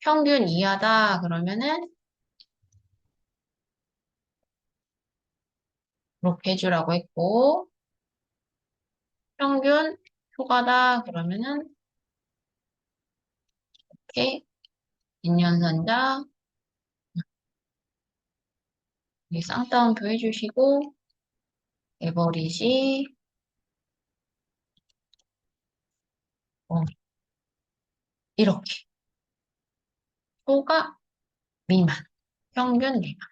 평균 이하다 그러면은 이렇게 해주라고 했고, 평균 초과다 그러면은 이렇게 n연산자, 여기 쌍따옴표 해주시고, 에버리지, 어, 이렇게. 초과 미만, 평균 미만.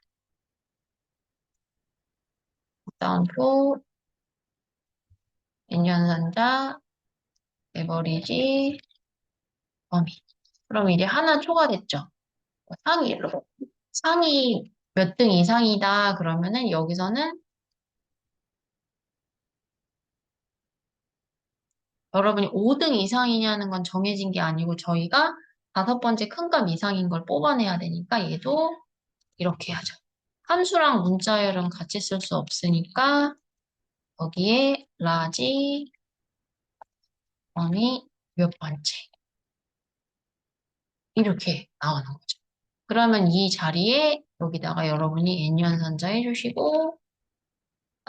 쌍따옴표, n연산자, 에버리지, 범위. 그럼 이제 하나 초과됐죠? 상위로. 상위 몇 등 이상이다 그러면은 여기서는 여러분이 5등 이상이냐는 건 정해진 게 아니고 저희가 다섯 번째 큰 값 이상인 걸 뽑아내야 되니까 얘도 이렇게 하죠. 함수랑 문자열은 같이 쓸 수 없으니까 여기에 라지 범위 몇 번째 이렇게 나오는 거죠. 그러면 이 자리에 여기다가 여러분이 n연산자 해주시고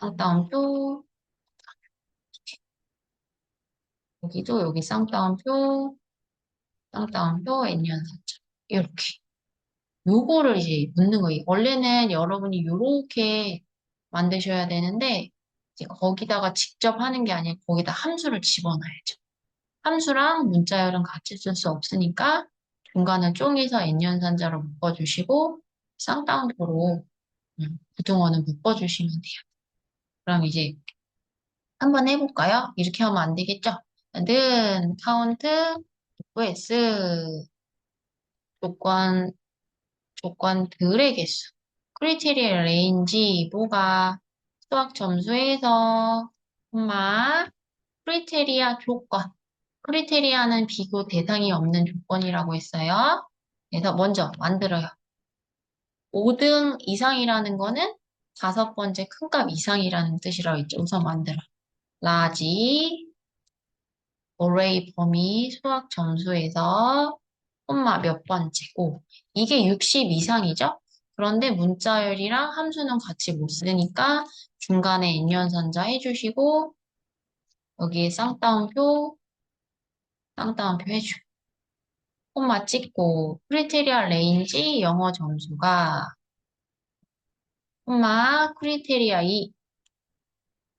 쌍따옴표 여기도 여기 쌍따옴표 쌍따옴표 n연산자 이렇게 요거를 이제 묻는 거예요. 원래는 여러분이 요렇게 만드셔야 되는데 이제 거기다가 직접 하는 게 아니라 거기다 함수를 집어넣어야죠. 함수랑 문자열은 같이 쓸 수 없으니까 중간을 쪼개서 n연산자로 묶어주시고 쌍따옴표로 부등호는 묶어주시면 돼요. 그럼 이제 한번 해볼까요? 이렇게 하면 안 되겠죠? 는 카운트 vs 조건 조건들의 개수. 크리테리아 레인지 뭐가 수학 점수에서 콤마 크리테리아 조건. 크리테리아는 비교 대상이 없는 조건이라고 했어요. 그래서 먼저 만들어요. 5등 이상이라는 거는 다섯 번째 큰 값 이상이라는 뜻이라고 했죠. 우선 만들어. 라지 어레이 범위 수학 점수에서 콤마 몇 번째고 이게 60 이상이죠? 그런데 문자열이랑 함수는 같이 못 쓰니까 중간에 n연산자 해주시고 여기에 쌍따옴표 해주고 콤마 찍고 크리테리아 레인지 영어 점수가 콤마 크리테리아 2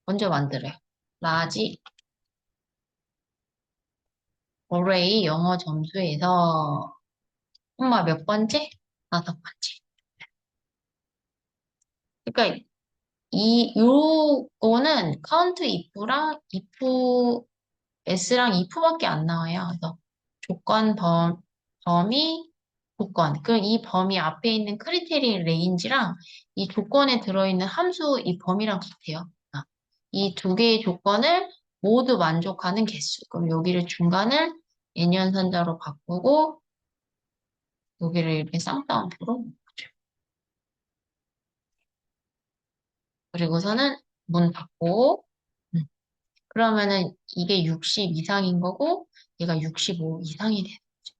먼저 만들어요. 라지 어레이 영어 점수에서 콤마 몇 번째? 다섯 번째. 그러니까 요거는 카운트 if s랑 if밖에 안 나와요. 그래서 조건 범위, 조건. 그 이 범위 앞에 있는 크리테리 레인지랑 이 조건에 들어있는 함수 이 범위랑 같아요. 이 두 개의 조건을 모두 만족하는 개수. 그럼 여기를 중간을 n연산자로 바꾸고 여기를 이렇게 쌍따옴표로 그리고서는 문 닫고 그러면은 이게 60 이상인 거고 얘가 65 이상이 되는 거죠.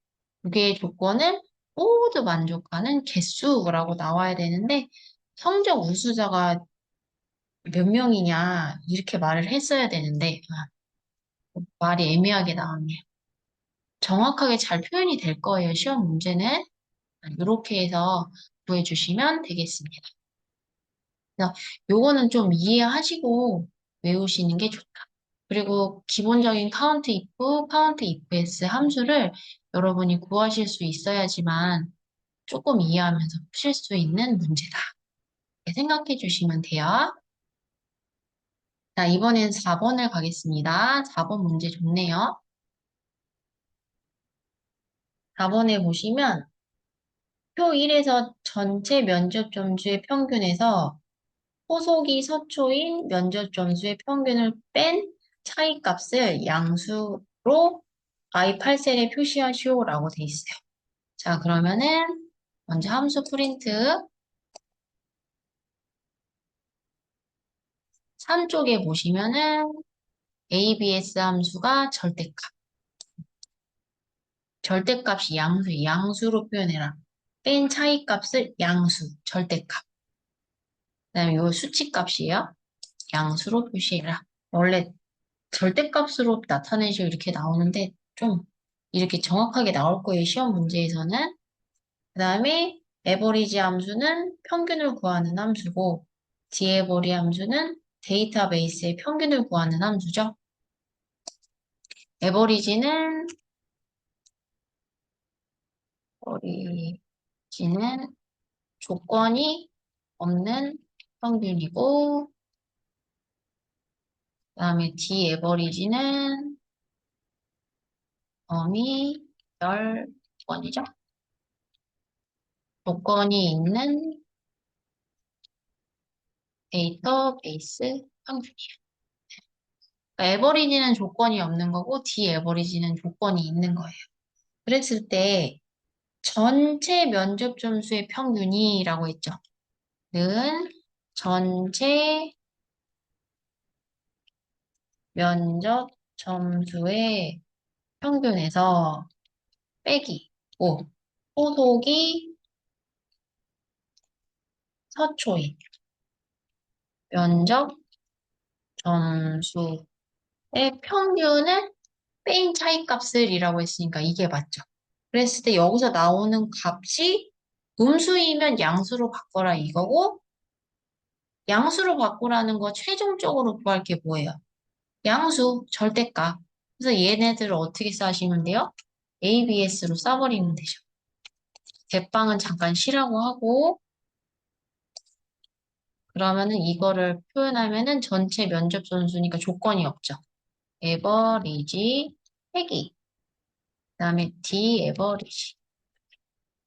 두 개의 조건을 모두 만족하는 개수라고 나와야 되는데 성적 우수자가 몇 명이냐 이렇게 말을 했어야 되는데 말이 애매하게 나왔네요. 정확하게 잘 표현이 될 거예요. 시험 문제는 이렇게 해서 구해주시면 되겠습니다. 그래서 요거는 좀 이해하시고 외우시는 게 좋다. 그리고 기본적인 카운트 if 함수를 여러분이 구하실 수 있어야지만 조금 이해하면서 푸실 수 있는 문제다. 이렇게 생각해 주시면 돼요. 자, 이번엔 4번을 가겠습니다. 4번 문제 좋네요. 4번에 보시면 표 1에서 전체 면접 점수의 평균에서 호속이 서초인 면접 점수의 평균을 뺀 차이값을 양수로 I8셀에 표시하시오라고 돼 있어요. 자, 그러면은 먼저 함수 프린트 3쪽에 보시면은 ABS 함수가 절대값. 절대값이 양수로 표현해라. 뺀 차이값을 양수, 절대값. 그다음에 요 수치값이에요. 양수로 표시해라. 원래 절대값으로 나타내시고 이렇게 나오는데 좀 이렇게 정확하게 나올 거예요. 시험 문제에서는. 그다음에 에버리지 함수는 평균을 구하는 함수고 디에버리 함수는 데이터베이스의 평균을 구하는 함수죠. 에버리지는 에버리지는 조건이 없는 평균이고 그다음에 디에버리지는 범위 열 조건이죠. 조건이 있는 데이터베이스 평균이에요. 그러니까 에버리지는 조건이 없는 거고 디에버리지는 조건이 있는 거예요. 그랬을 때 전체 면접 점수의 평균이라고 했죠. 는 전체 면접 점수의 평균에서 빼기 5. 소속이 서초인 면접 점수의 평균을 뺀 차이값을이라고 했으니까 이게 맞죠. 그랬을 때 여기서 나오는 값이 음수이면 양수로 바꿔라 이거고 양수로 바꾸라는 거 최종적으로 구할 게 뭐예요? 양수, 절대값. 그래서 얘네들을 어떻게 싸시면 돼요? ABS로 싸버리면 되죠. 대빵은 잠깐 쉬라고 하고 그러면은 이거를 표현하면은 전체 면접 점수니까 조건이 없죠. 에버리지 빼기 그다음에 디에버리지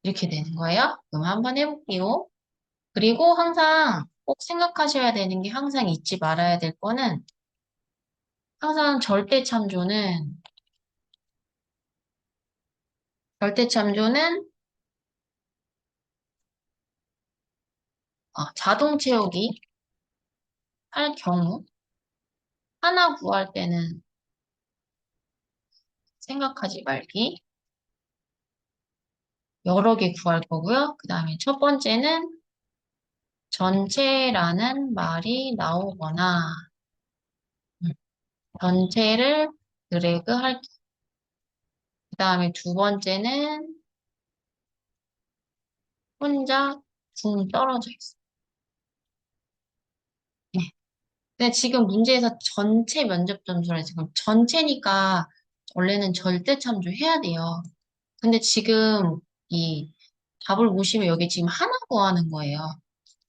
이렇게 되는 거예요. 그럼 한번 해볼게요. 그리고 항상 꼭 생각하셔야 되는 게 항상 잊지 말아야 될 거는 항상 절대 참조는 자동 채우기 할 경우 하나 구할 때는 생각하지 말기 여러 개 구할 거고요. 그 다음에 첫 번째는 전체라는 말이 나오거나 음, 전체를 드래그 할 그 다음에 두 번째는 혼자 붕 떨어져 있어. 네. 근데 지금 문제에서 전체 면접 점수라 지금 전체니까 원래는 절대 참조해야 돼요. 근데 지금 이 답을 보시면 여기 지금 하나 구하는 거예요.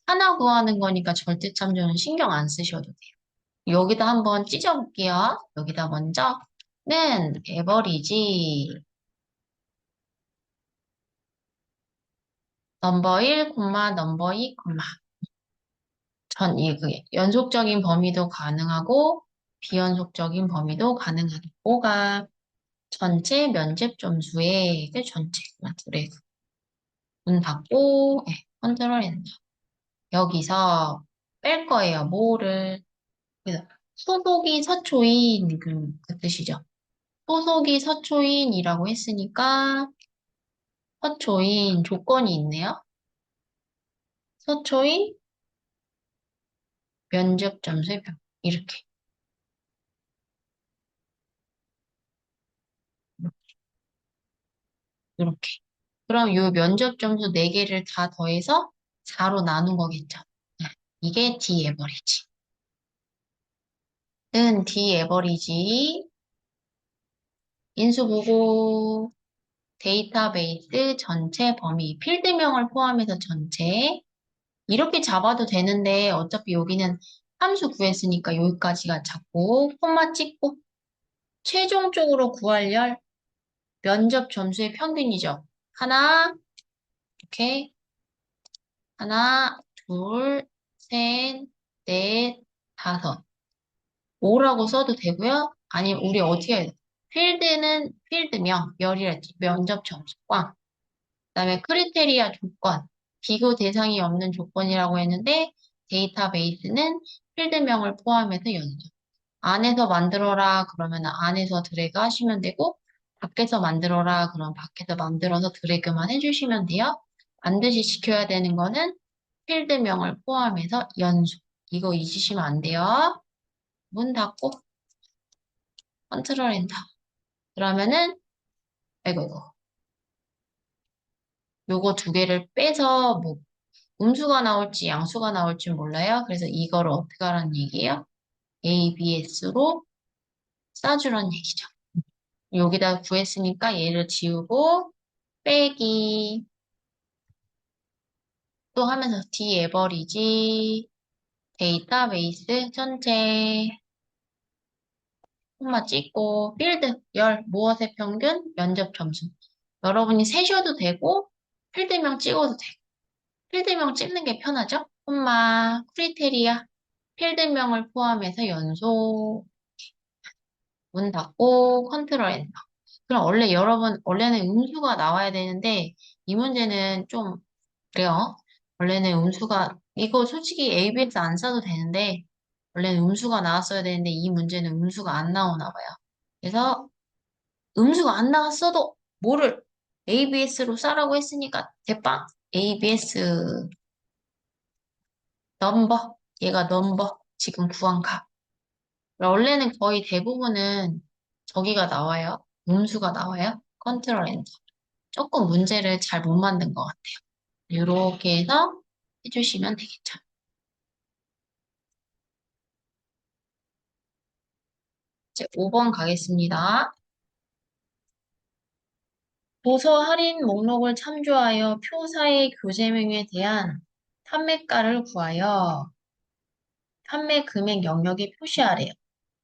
하나 구하는 거니까 절대 참조는 신경 안 쓰셔도 돼요. 여기다 한번 찢어볼게요. 여기다 먼저는 에버리지 넘버 1, 넘버 2, 그 연속적인 범위도 가능하고 비연속적인 범위도 가능하다. 뭐가 전체 면접 점수의 그 전체 그래 문 닫고 컨트롤 엔터 여기서 뺄 거예요. 뭐를 그래서 소속이 서초인 그 뜻이죠. 소속이 서초인이라고 했으니까 서초인 조건이 있네요. 서초인 면접 점수의 평 이렇게 이렇게 그럼 요 면접 점수 4개를 다 더해서 4로 나눈 거겠죠. 네, 이게 D 에버리지. 는 D 에버리지 인수 보고 데이터베이스 전체 범위 필드명을 포함해서 전체 이렇게 잡아도 되는데 어차피 여기는 함수 구했으니까 여기까지가 잡고 콤마 찍고 최종적으로 구할 면접 점수의 평균이죠. 하나, 이렇게 하나, 둘, 셋, 넷, 다섯. 5라고 써도 되고요. 아니면 우리 어떻게 해야 돼? 필드는 필드명, 열이랬지. 면접 점수과. 그다음에 크리테리아 조건, 비교 대상이 없는 조건이라고 했는데 데이터베이스는 필드명을 포함해서 연속. 안에서 만들어라 그러면 안에서 드래그 하시면 되고 밖에서 만들어라 그러면 밖에서 만들어서 드래그만 해주시면 돼요. 반드시 지켜야 되는 거는 필드명을 포함해서 연속. 이거 잊으시면 안 돼요. 문 닫고 컨트롤 엔터. 그러면은 아이고 이거 요거 두 개를 빼서 뭐 음수가 나올지 양수가 나올지 몰라요. 그래서 이거를 어떻게 하라는 얘기예요? ABS로 싸주라는 얘기죠. 여기다 구했으니까 얘를 지우고 빼기 또 하면서 디에버리지 데이터베이스 전체 콤마 찍고 필드 열 무엇의 평균 면접 점수 여러분이 세셔도 되고 필드명 찍어도 되고 필드명 찍는 게 편하죠? 콤마 크리테리아 필드명을 포함해서 연속 문 닫고 컨트롤 엔터. 그럼 원래 여러분 원래는 음수가 나와야 되는데 이 문제는 좀 그래요. 원래는 음수가 이거 솔직히 ABS 안 써도 되는데 원래는 음수가 나왔어야 되는데 이 문제는 음수가 안 나오나 봐요. 그래서 음수가 안 나왔어도 뭐를 ABS로 싸라고 했으니까 대빵 ABS 넘버 얘가 넘버 지금 구한 값. 원래는 거의 대부분은 저기가 나와요. 음수가 나와요. 컨트롤 엔터. 조금 문제를 잘 못 만든 것 같아요. 이렇게 해서 해주시면 되겠죠. 이제 5번 가겠습니다. 도서 할인 목록을 참조하여 표사의 교재명에 대한 판매가를 구하여 판매 금액 영역에 표시하래요.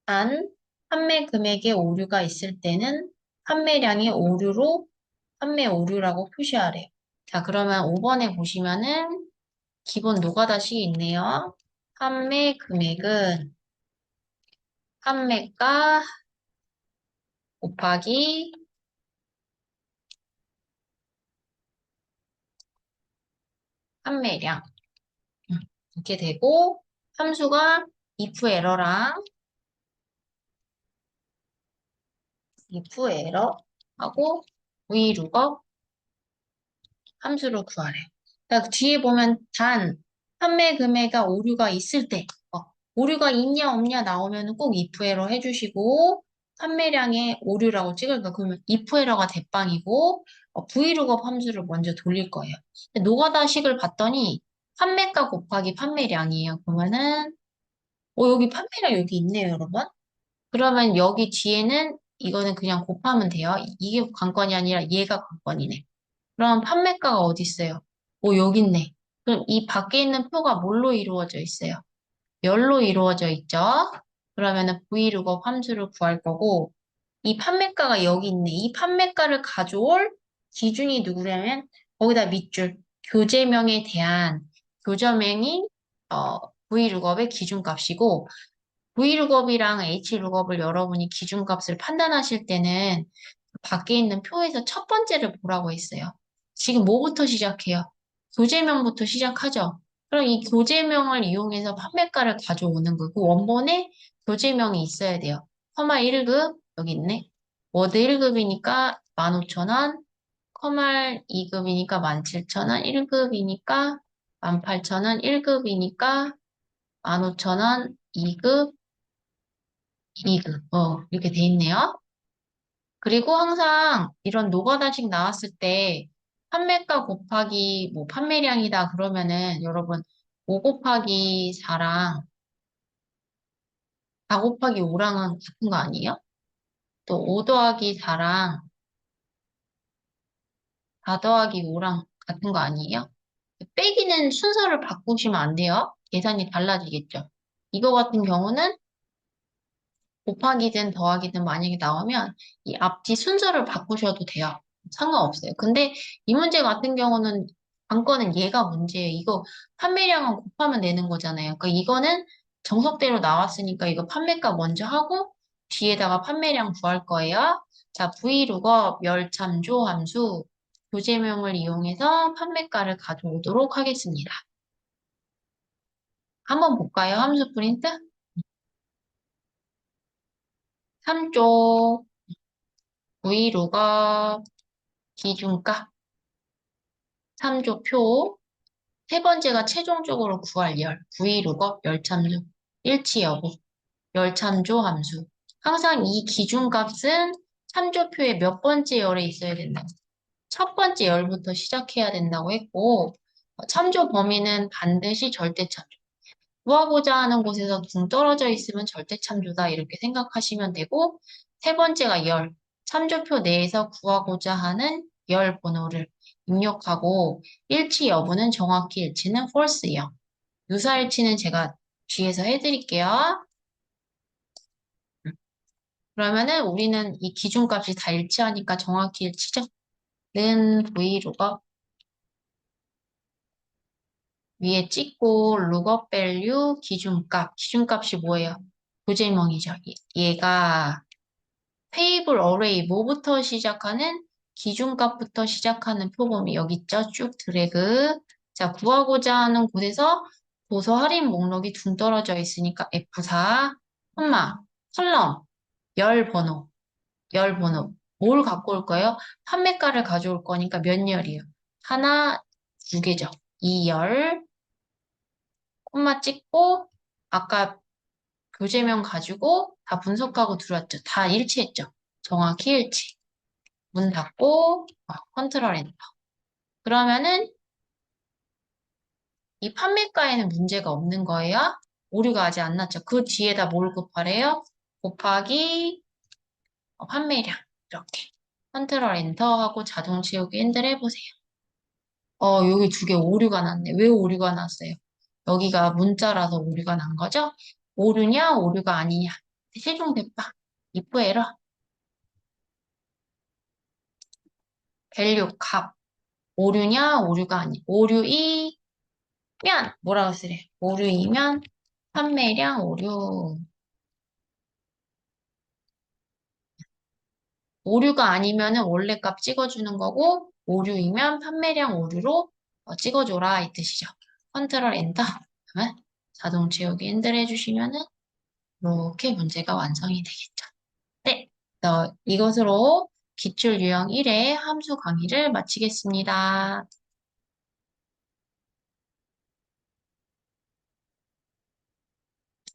단, 판매 금액에 오류가 있을 때는 판매량의 오류로 판매 오류라고 표시하래요. 자, 그러면 5번에 보시면은 기본 노가다식이 있네요. 판매 금액은 판매가 곱하기 판매량. 이렇게 되고 함수가 if 에러랑 if 에러 하고 vlookup 함수를 구하래요. 그러니까 뒤에 보면 단 판매 금액에 오류가 있을 때 오류가 있냐 없냐 나오면 꼭 if 에러 해주시고 판매량의 오류라고 찍을 거 그러면 if 에러가 대빵이고 vlookup 함수를 먼저 돌릴 거예요. 근데 노가다식을 봤더니 판매가 곱하기 판매량이에요. 그러면은 여기 판매량 여기 있네요, 여러분. 그러면 여기 뒤에는 이거는 그냥 곱하면 돼요. 이게 관건이 아니라 얘가 관건이네. 그럼 판매가가 어디 있어요? 여기 있네. 그럼 이 밖에 있는 표가 뭘로 이루어져 있어요? 열로 이루어져 있죠? 그러면은 vlookup 함수를 구할 거고, 이 판매가가 여기 있네. 이 판매가를 가져올 기준이 누구냐면, 거기다 밑줄, 교재명에 대한 교재명이 vlookup의 기준값이고, vlookup이랑 hlookup을 여러분이 기준값을 판단하실 때는 밖에 있는 표에서 첫 번째를 보라고 했어요. 지금 뭐부터 시작해요? 교재명부터 시작하죠. 그럼 이 교재명을 이용해서 판매가를 가져오는 거고 원본에 교재명이 있어야 돼요. 커말 1급 여기 있네. 워드 1급이니까 15,000원, 커말 2급이니까 17,000원, 1급이니까 18,000원, 1급이니까 15,000원, 2급, 2급. 이렇게 돼 있네요. 그리고 항상 이런 노가다식 나왔을 때 판매가 곱하기 뭐 판매량이다 그러면은 여러분 5 곱하기 4랑 4 곱하기 5랑은 같은 거 아니에요? 또 5 더하기 4랑 4 더하기 5랑 같은 거 아니에요? 빼기는 순서를 바꾸시면 안 돼요. 계산이 달라지겠죠. 이거 같은 경우는 곱하기든 더하기든 만약에 나오면 이 앞뒤 순서를 바꾸셔도 돼요. 상관없어요. 근데 이 문제 같은 경우는 관건은 얘가 문제예요. 이거 판매량은 곱하면 되는 거잖아요. 그러니까 이거는 정석대로 나왔으니까 이거 판매가 먼저 하고 뒤에다가 판매량 구할 거예요. 자, vlookup 열참조 함수 교재명을 이용해서 판매가를 가져오도록 하겠습니다. 한번 볼까요? 함수 프린트? 3쪽 vlookup 기준가 3조 표 세 번째가 최종적으로 구할 열, vlookup 열참조, 일치 여부, 열참조 함수. 항상 이 기준값은 참조표의 몇 번째 열에 있어야 된다. 첫 번째 열부터 시작해야 된다고 했고, 참조 범위는 반드시 절대참조. 구하고자 하는 곳에서 둥 떨어져 있으면 절대참조다 이렇게 생각하시면 되고, 세 번째가 열, 참조표 내에서 구하고자 하는 열 번호를 입력하고, 일치 여부는 정확히 일치는 false예요. 유사일치는 제가 뒤에서 해드릴게요. 그러면은 우리는 이 기준값이 다 일치하니까 정확히 일치죠. 는 vlookup 위에 찍고 lookup value 기준값. 기준값이 뭐예요? 교재명이죠. 얘가 테이블 어레이 뭐부터 시작하는 기준값부터 시작하는 표범위 여기 있죠. 쭉 드래그. 자, 구하고자 하는 곳에서 도서 할인 목록이 둥 떨어져 있으니까 F4, 콤마, 컬럼, 열 번호, 열 번호. 뭘 갖고 올 거예요? 판매가를 가져올 거니까 몇 열이에요? 하나, 두 개죠. 2열, 콤마 찍고, 아까 교재명 가지고 다 분석하고 들어왔죠. 다 일치했죠. 정확히 일치. 문 닫고, 컨트롤 엔터. 그러면은 이 판매가에는 문제가 없는 거예요. 오류가 아직 안 났죠. 그 뒤에다 뭘 곱하래요? 곱하기 판매량. 이렇게. 컨트롤 엔터 하고 자동 채우기 핸들 해보세요. 여기 두 개 오류가 났네. 왜 오류가 났어요? 여기가 문자라서 오류가 난 거죠? 오류냐, 오류가 아니냐. 세종 대파. if 에러. 밸류 값. 오류냐, 오류가 아니. 오류이면 뭐라고 쓰래? 오류이면 판매량 오류. 오류가 아니면은 원래 값 찍어주는 거고, 오류이면 판매량 오류로 찍어줘라 이 뜻이죠. 컨트롤 엔터. 그러면 자동 채우기 핸들 해주시면은 이렇게 문제가 완성이 되겠죠. 네, 이것으로 기출 유형 1의 함수 강의를 마치겠습니다.